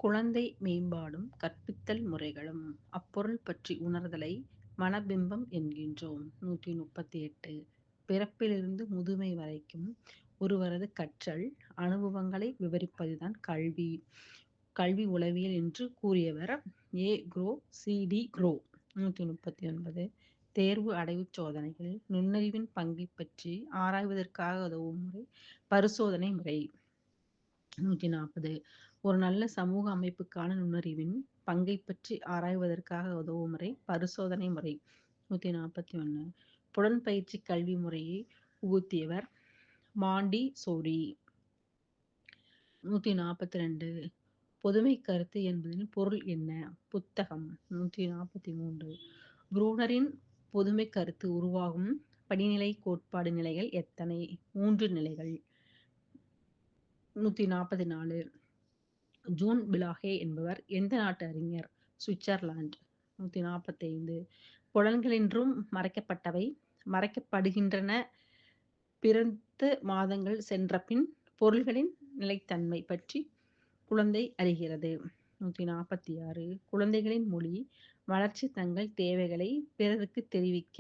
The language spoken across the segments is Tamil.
குழந்தை மேம்பாடும் கற்பித்தல் முறைகளும் அப்பொருள் பற்றி உணர்தலை மனபிம்பம் என்கின்றோம். 138. பிறப்பிலிருந்து முதுமை வரைக்கும் ஒருவரது கற்றல் அனுபவங்களை விவரிப்பதுதான் கல்வி. கல்வி உளவியல் என்று கூறியவர் A. Crow, C. D. Crow. 139. தேர்வு அடைவுச் சோதனைகள் நுண்ணறிவின் பங்கைப் பற்றி ஆராய்வதற்காக உதவும் முறை பரிசோதனை முறை. 140. ஒரு நல்ல சமூக அமைப்புக்கான நுண்ணறிவின் பங்கைப் பற்றி ஆராய்வதற்காக உதவும் முறை பரிசோதனை முறை. 141. புலன்பயிற்சி கல்வி முறையை புகுத்தியவர் மாண்டி சோரி. 142. பொதுமை கருத்து என்பதன் பொருள் என்ன? புத்தகம். 143. ப்ரூனரின் பொதுமை கருத்து உருவாகும் படிநிலை கோட்பாடு நிலைகள் எத்தனை? 3 நிலைகள். 144. ஜூன் பிலாகே என்பவர் எந்த நாட்டு அறிஞர்? சுவிட்சர்லாந்து. 145. புலன்களென்றும் மறைக்கப்பட்டவை மறைக்கப்படுகின்றன. பிறந்த மாதங்கள் சென்ற பின் பொருள்களின் நிலைத்தன்மை பற்றி குழந்தை அறிகிறது. 146. குழந்தைகளின் மொழி வளர்ச்சி தங்கள் தேவைகளை பிறருக்கு தெரிவிக்க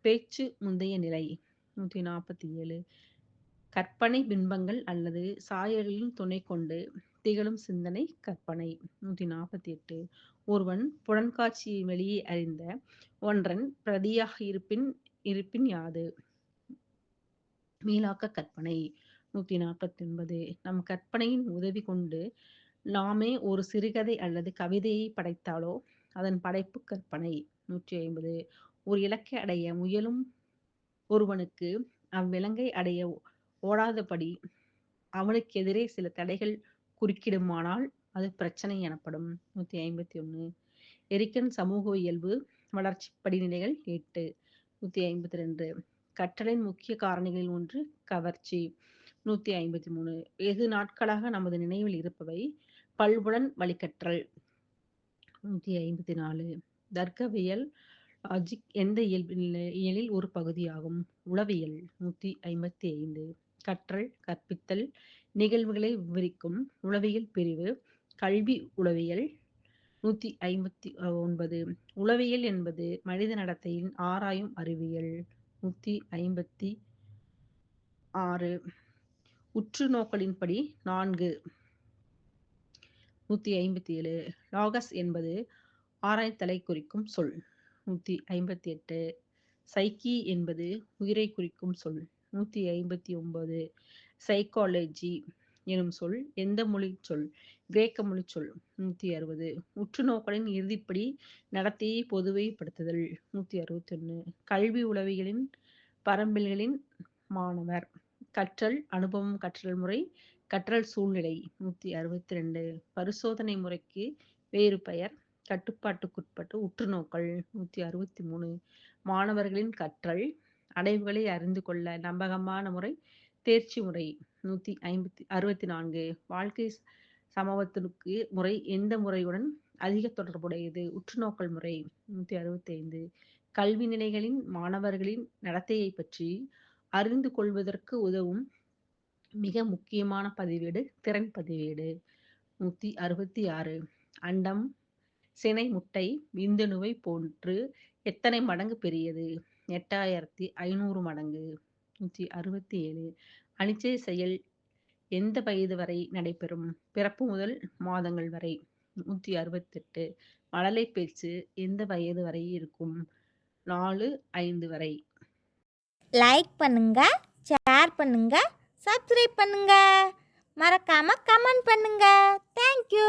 பேச்சு முந்தைய நிலை. 147. கற்பனை பிம்பங்கள் அல்லது சாயல்களின் துணை கொண்டு திகழும் சிந்தனை கற்பனை. 148. ஒருவன் புலன்காட்சியை வெளியே அறிந்த ஒன்றன் பிரதியாக இருப்பின் யாது? மீளாக்க கற்பனை. 149. நம் கற்பனையின் உதவி கொண்டு நாமே ஒரு சிறுகதை அல்லது கவிதையை படைத்தாலோ அதன் படைப்பு கற்பனை. 150. ஒரு இலக்கை அடைய முயலும் ஒருவனுக்கு அவ்விலங்கை அடைய ஓடாதபடி அவனுக்கு எதிரே சில தடைகள் குறுக்கிடுமானால் அது பிரச்சனை எனப்படும். 151. எரிக்கன் சமூக இயல்பு வளர்ச்சி படிநிலைகள் 8. 152. கற்றலின் முக்கிய காரணிகளில் ஒன்று கவர்ச்சி. 153. வெகு நாட்களாக நமது நினைவில் இருப்பவை பல்புலன் வழிகற்றல். 154. தர்க்கவியல் லாஜிக் எந்த இயலில் ஒரு பகுதியாகும்? உளவியல். 155. கற்றல் கற்பித்தல் நிகழ்வுகளை விவரிக்கும் உளவியல் பிரிவு கல்வி உளவியல். 159. உளவியல் என்பது மனித நடத்தையின் ஆராயும் அறிவியல். 156. உற்று நோக்கலின்படி 4. 157. லாகஸ் என்பது ஆராய்தலை குறிக்கும் சொல். 158. சைக்கி என்பது உயிரை குறிக்கும் சொல். 159. சைக்காலஜி எனும் சொல் எந்த மொழி சொல்? கிரேக்க மொழி சொல். 160. உற்று நோக்கலின் இறுதிப்படி நடத்தையை பொதுவைப்படுத்துதல். 161. கல்வி உளவியலின் பரம்பில்களின் மாணவர் கற்றல் அனுபவம் கற்றல் முறை கற்றல் சூழ்நிலை. 162. பரிசோதனை முறைக்கு வேறு பெயர் கட்டுப்பாட்டுக்குட்பட்டு உற்றுநோக்கல். 163. மாணவர்களின் கற்றல் அடைவுகளை அறிந்து கொள்ள நம்பகமான முறை தேர்ச்சி முறை. 164. வாழ்க்கை சமத்துவத்திற்கு முறை எந்த முறையுடன் அதிக தொடர்புடையது? உற்றுநோக்கல் முறை. 165. கல்வி நிலைகளின் மாணவர்களின் நடத்தையை பற்றி அறிந்து கொள்வதற்கு உதவும் மிக முக்கியமான பதிவேடு திறன் பதிவேடு. 166. அண்டம் சினை முட்டை விந்தணுவை போன்று எத்தனை மடங்கு பெரியது? 8500 மடங்கு. 167. அனிச்சை செயல் எந்த வயது வரை நடைபெறும்? பிறப்பு முதல் மாதங்கள் வரை. 168. மழலை பேச்சு எந்த வயது வரை இருக்கும்? 4-5 வரை. லைக் பண்ணுங்க, ஷேர் பண்ணுங்க, சப்ஸ்கிரைப் பண்ணுங்க, மறக்காம கமெண்ட் பண்ணுங்க. தேங்க்யூ.